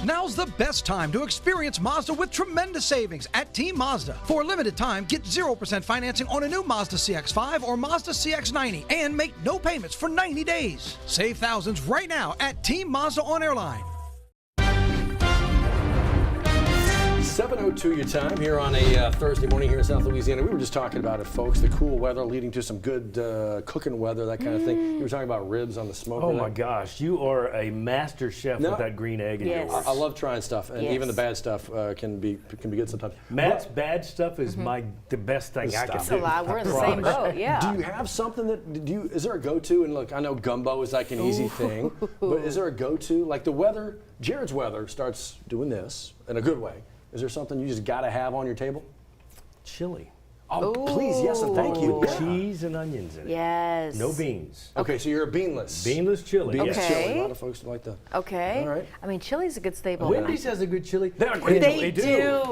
Now's the best time to experience Mazda with tremendous savings at Team Mazda. For a limited time, get 0% financing on a new Mazda CX-5 or Mazda CX-90 and make no payments for 90 days. Save thousands right now at Team Mazda on Airline. 7:02 your time here on a Thursday morning here in South Louisiana. We were just talking about it, folks. The cool weather leading to some good cooking weather, that kind of thing. You were talking about ribs on the smoker. Oh my gosh, you are a master chef with that green egg in yours. I love trying stuff, and even the bad stuff can be good sometimes. Matt's bad stuff is the best thing I can do. It's a lot. We're in the same boat. Yeah. Do you have something is there a go-to? And look, I know gumbo is like an easy thing, but is there a go-to? Like the weather, Jared's weather starts doing this in a good way. Is there something you just got to have on your table? Chili. Oh, please, yes, and thank you. Yeah. Cheese and onions in it. Yes. No beans. Okay, so you're a beanless. Beanless chili. Beanless Okay. chili. A lot of folks like that. Okay. All right. I mean, chili's a good staple. Wendy's has a good chili. They do.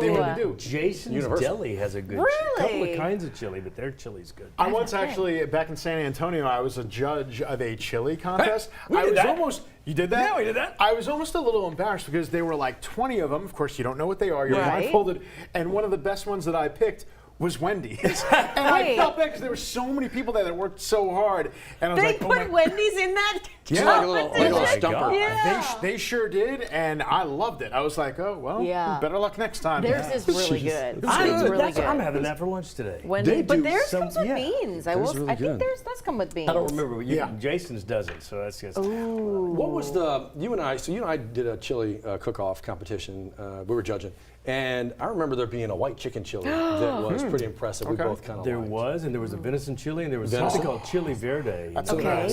They really do. Jason's Universal. Deli has a good couple of kinds of chili, but their chili's good. I once actually, back in San Antonio, I was a judge of a chili contest. We did that. You did that? Yeah, we did that. I was almost a little embarrassed because there were like 20 of them. Of course, you don't know what they are. You're blindfolded. And one of the best ones that I picked was Wendy's. And I felt bad because there were so many people there that worked so hard. And I was They like, put Wendy's in that Yeah, like a little stumper. Yeah. They sure did, and I loved it. I was like, oh, well, better luck next time. Theirs is really good. It's I'm really good. having that for lunch today. Wendy's, but theirs some- comes with yeah. beans. I think theirs does come with beans. I don't remember, but Jason's doesn't, so that's just. What was you and I did a chili cook-off competition. We were judging. And I remember there being a white chicken chili that was pretty impressive. We both kind of There was, and there was a venison chili, and there was something called Chili Verde. Okay.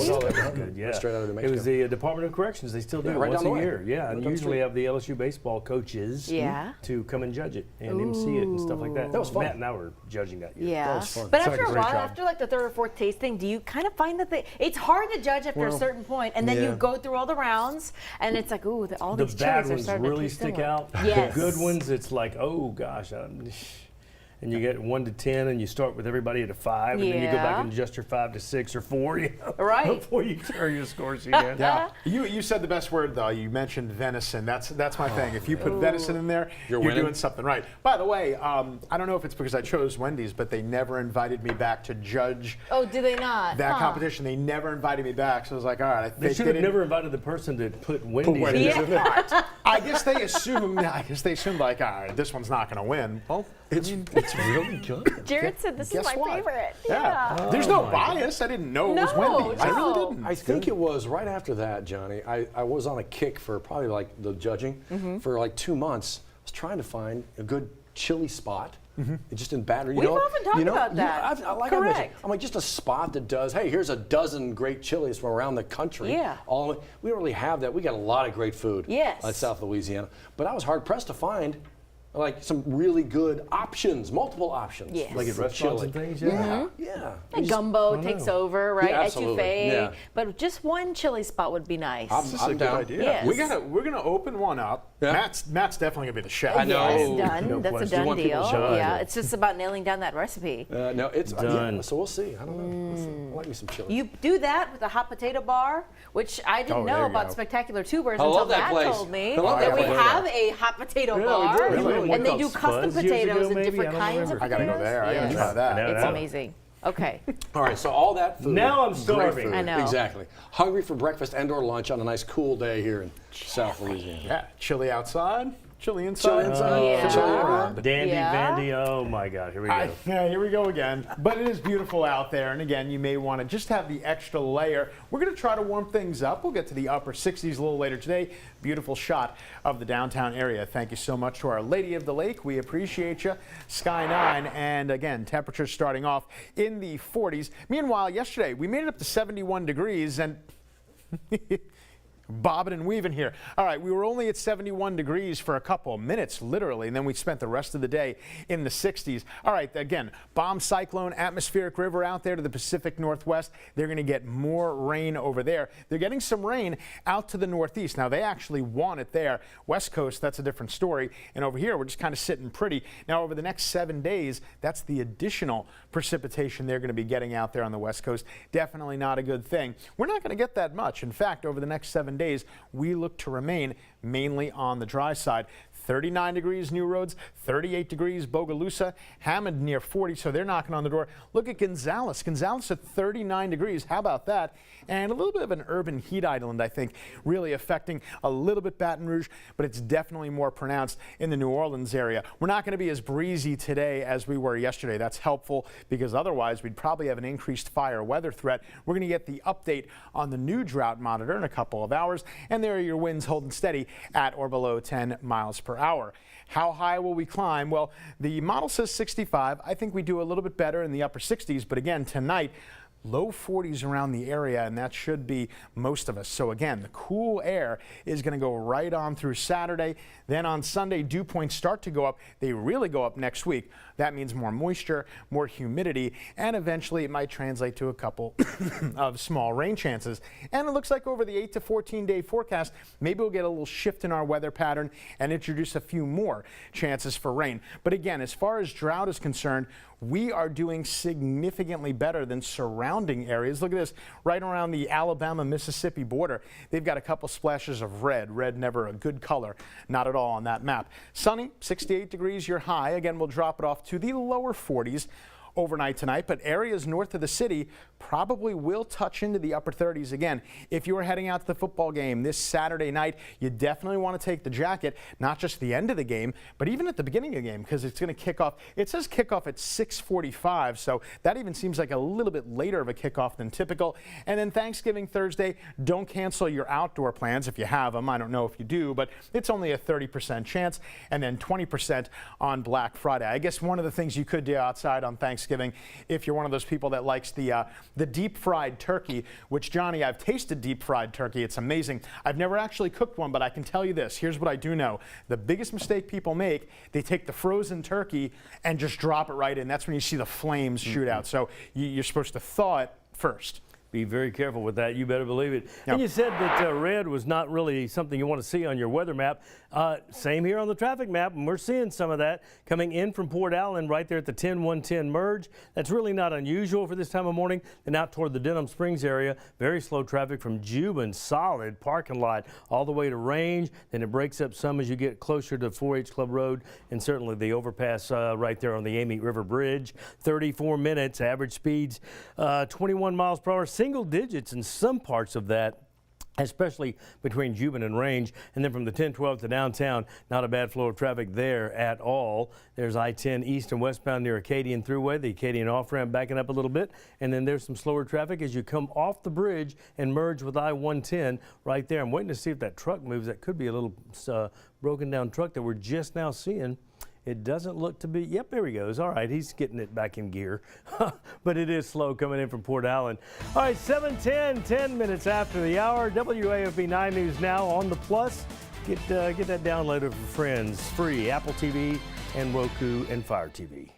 Good, yeah. Straight out of New It Mexico. was the Department of Corrections. They still do it right once down a the way. year. Yeah, and down the usually street. have the LSU baseball coaches to come and judge it and MC it and stuff like that. That was fun. Matt and I were judging that year. Yeah, That was fun. but It's after like a a great while, job. after like the third or fourth tasting, do you kind of find that it's hard to judge after a certain point, and then you go through all the rounds, and it's like, ooh, all The these bad chilies are ones starting to really taste stick similar. out. Yes. The good ones, it's like, oh gosh. And you get 1 to 10, and you start with everybody at a 5, and then you go back and adjust your 5 to 6 or 4, Right. before you carry your scores again. Yeah, you said the best word though. You mentioned venison. That's my thing. If you put venison in there, you're doing something right. By the way, I don't know if it's because I chose Wendy's, but they never invited me back to judge. Oh, do they not? That competition? They never invited me back. So I was like, all right. They should have never invited the person to put Wendy's in there. Yeah. I guess they assumed. Like, all right, this one's not going to win. Well, It's really good. Jared said this is my favorite. Yeah. There's no bias. I didn't know it was Wendy's. I really didn't. I think it was right after that, Johnny. I was on a kick for probably like the judging for like 2 months. I was trying to find a good chili spot. It just in Battery. We've often talked about that. Correct. I'm like just a spot that does. Hey, here's a dozen great chilies from around the country. Yeah. We don't really have that. We got a lot of great food. Yes. In South Louisiana, but I was hard pressed to find like some really good options, multiple options. Yes. Like at for restaurants chili. and things, yeah. Yeah. And gumbo takes over, right? Yeah, absolutely. Etouffee. Yeah. But just one chili spot would be nice. I'm down. Idea. Yes. We're gonna open one up. Yeah. Matt's definitely gonna be the chef. I know. Yes, done. No That's question. a You want done people deal. to judge Yeah, it. it's just about nailing down that recipe. No, it's Done. so we'll see. I don't know. We'll see. I like me some chili. You do that with a hot potato bar, which I didn't there know you about go. Spectacular Tubers I until love that Matt place. told me I love that that we place. have a hot potato bar, Really? and they do Called custom Spuds years potatoes ago, and maybe? different I don't kinds of remember. I gotta go there. I gotta try that. I know It's that. amazing. Okay. All right, so all that food. Now I'm great starving. food. I know. Exactly. Hungry for breakfast and or lunch on a nice cool day here in South Louisiana. Yeah, chili outside, chili inside. Chili inside, Yeah. chili around. Dandy Yeah. Vandy, oh my God, here we go. Yeah, here we go again. But it is beautiful out there, and again, you may want to just have the extra layer. We're going to try to warm things up. We'll get to the upper 60s a little later today. Beautiful shot of the downtown area. Thank you so much to Our Lady of the Lake. We appreciate you. Sky 9, and again, temperatures starting off in the 40s. Meanwhile, yesterday, we made it up to 71 degrees, and bobbing and weaving here. All right, we were only at 71 degrees for a couple of minutes, literally, and then we spent the rest of the day in the 60s. All right, again, bomb cyclone, atmospheric river out there to the Pacific Northwest. They're going to get more rain over there. They're getting some rain out to the northeast. Now, they actually want it there. West Coast, that's a different story. And over here, we're just kind of sitting pretty. Now, over the next 7 days, that's the additional precipitation they're going to be getting out there on the West Coast. Definitely not a good thing. We're not going to get that much. In fact, over the next 7 days, we look to remain mainly on the dry side. 39 degrees New Roads, 38 degrees Bogalusa, Hammond near 40, so they're knocking on the door. Look at Gonzales. Gonzales at 39 degrees. How about that? And a little bit of an urban heat island, I think, really affecting a little bit Baton Rouge, but it's definitely more pronounced in the New Orleans area. We're not going to be as breezy today as we were yesterday. That's helpful because otherwise we'd probably have an increased fire weather threat. We're going to get the update on the new drought monitor in a couple of hours, and there are your winds holding steady at or below 10 miles per hour. How high will we climb? Well, the model says 65. I think we do a little bit better in the upper 60s, but again, tonight, low 40s around the area, and that should be most of us. So again, the cool air is going to go right on through Saturday. Then on Sunday, dew points start to go up. They really go up next week. That means more moisture, more humidity, and eventually it might translate to a couple of small rain chances. And it looks like over the 8 to 14 day forecast, maybe we'll get a little shift in our weather pattern and introduce a few more chances for rain. But again, as far as drought is concerned, we are doing significantly better than surrounding areas. Look at this, right around the Alabama-Mississippi border. They've got a couple splashes of red. Red never a good color, not at all on that map. Sunny, 68 degrees, your high. Again, we'll drop it off to the lower 40s overnight tonight, but areas north of the city probably will touch into the upper 30s again. If you are heading out to the football game this Saturday night, you definitely want to take the jacket, not just the end of the game, but even at the beginning of the game, because it's going to kick off. It says kickoff at 6:45, so that even seems like a little bit later of a kickoff than typical. And then Thanksgiving Thursday, don't cancel your outdoor plans if you have them. I don't know if you do, but it's only a 30% chance, and then 20% on Black Friday. I guess one of the things you could do outside on Thanksgiving, if you're one of those people that likes the deep fried turkey, which, Johnny, I've tasted deep fried turkey. It's amazing. I've never actually cooked one, but I can tell you this. Here's what I do know. The biggest mistake people make, they take the frozen turkey and just drop it right in. That's when you see the flames shoot out. So you're supposed to thaw it first. Be very careful with that. You better believe it. Yep. And you said that red was not really something you want to see on your weather map. Same here on the traffic map, and we're seeing some of that coming in from Port Allen right there at the 10-110 merge. That's really not unusual for this time of morning. Then out toward the Denham Springs area, very slow traffic from Juban, solid parking lot all the way to Range. Then it breaks up some as you get closer to 4-H Club Road, and certainly the overpass right there on the Amite River Bridge. 34 minutes, average speeds 21 miles per hour. Single digits in some parts of that, especially between Juban and Range. And then from the 10-12 to downtown, not a bad flow of traffic there at all. There's I-10 east and westbound near Acadian Thruway, the Acadian off-ramp backing up a little bit. And then there's some slower traffic as you come off the bridge and merge with I-110 right there. I'm waiting to see if that truck moves. That could be a little broken down truck that we're just now seeing. It doesn't look to be. Yep, there he goes. All right, he's getting it back in gear. But it is slow coming in from Port Allen. All right, 7:10, 10 minutes after the hour. WAFB 9 News now on the Plus. Get that downloaded for friends. Free Apple TV and Roku and Fire TV.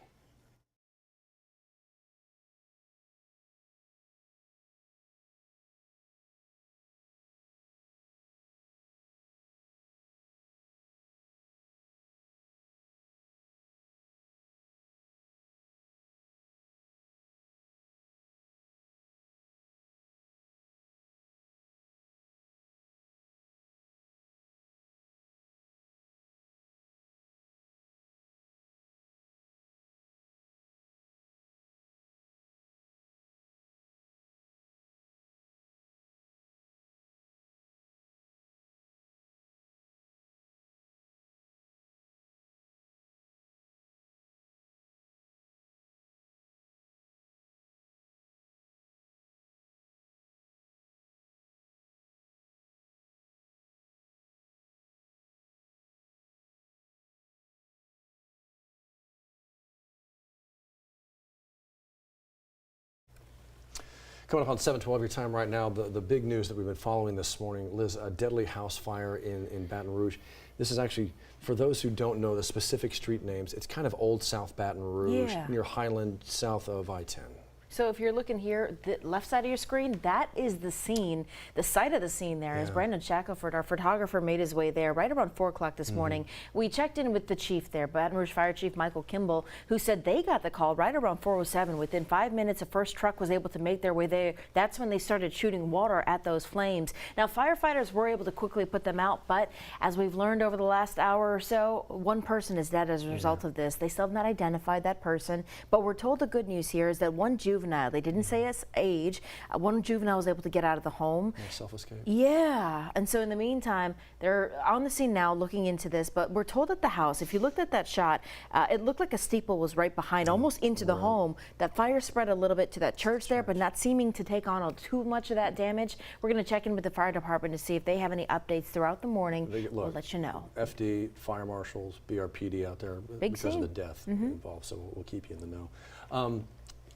Coming up on 7:12 your time right now, the big news that we've been following this morning, Liz, a deadly house fire in Baton Rouge. This is actually, for those who don't know the specific street names, it's kind of old South Baton Rouge, near Highland, south of I-10. So if you're looking here, the left side of your screen, that is the scene, the site of the scene there. As Brandon Shackelford, our photographer, made his way there right around 4 o'clock this morning. We checked in with the chief there, Baton Rouge Fire Chief Michael Kimball, who said they got the call right around 4:07. Within 5 minutes, a first truck was able to make their way there. That's when they started shooting water at those flames. Now, firefighters were able to quickly put them out, but as we've learned over the last hour or so, one person is dead as a result of this. They still have not identified that person, but we're told the good news here is that one juvenile, they didn't say his age, one juvenile was able to get out of the home. Self-escape. Yeah, and so in the meantime, they're on the scene now looking into this, but we're told that the house, if you looked at that shot, it looked like a steeple was right behind, almost into the home. That fire spread a little bit to that church there, but not seeming to take on too much of that damage. We're going to check in with the fire department to see if they have any updates throughout the morning. We'll let you know. FD, fire marshals, BRPD out there Big because scene. of the death involved, so we'll keep you in the know.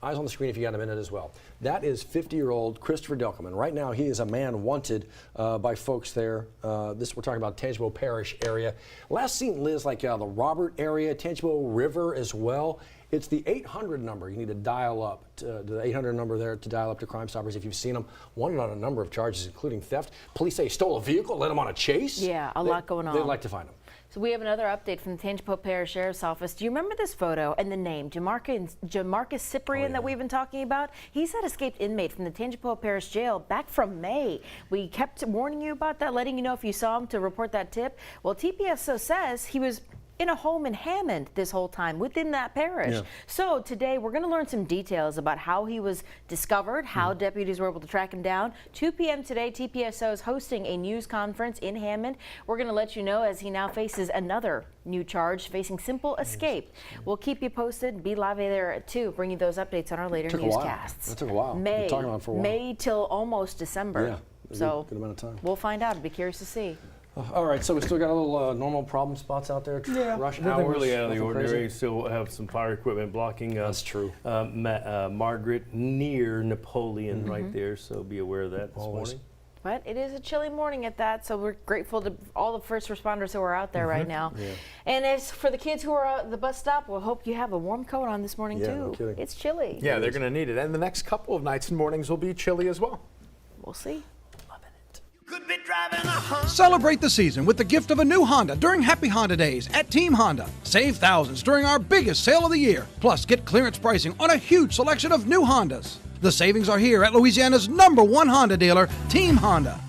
Eyes on the screen if you got a minute as well. That is 50-year-old Christopher Delkerman. Right now, he is a man wanted by folks there. We're talking about Tangipahoa Parish area. Last seen, Liz, like the Robert area, Tangipahoa River as well. It's the 800 number you need to dial up, the 800 number there to dial up to Crime Stoppers if you've seen them. Wanted on a number of charges, including theft. Police say stole a vehicle, led him on a chase. Yeah, a lot going on. They'd like to find him. So we have another update from the Tangipahoa Parish Sheriff's Office. Do you remember this photo and the name, Jamarcus Cyprian, that we've been talking about? He's that escaped inmate from the Tangipahoa Parish Jail back from May. We kept warning you about that, letting you know if you saw him to report that tip. Well, TPSO says he was in a home in Hammond this whole time within that parish. So today we're going to learn some details about how he was discovered, how deputies were able to track him down. 2 p.m. today, TPSO is hosting a news conference in Hammond. We're going to let you know as he now faces another new charge, facing simple escape. We'll keep you posted. Be live there at 2, bring you those updates on our later newscasts. That took a while. May, talking about it for a while. May till almost December. Yeah, so good amount of time. We'll find out. I'd be curious to see. All right, so we still got a little normal problem spots out there. Rush hours. Nothing really out of the nothing ordinary. crazy? Still have some fire equipment blocking. That's true. Margaret near Napoleon right there, so be aware of that this morning. But it is a chilly morning at that, so we're grateful to all the first responders who are out there right now. And as for the kids who are at the bus stop, we'll hope you have a warm coat on this morning too. No kidding. It's chilly. Yeah, they're going to need it. And the next couple of nights and mornings will be chilly as well. We'll see. Could be driving a Honda. Celebrate the season with the gift of a new Honda during Happy Honda Days at Team Honda. Save thousands during our biggest sale of the year. Plus, get clearance pricing on a huge selection of new Hondas. The savings are here at Louisiana's #1 Honda dealer, Team Honda.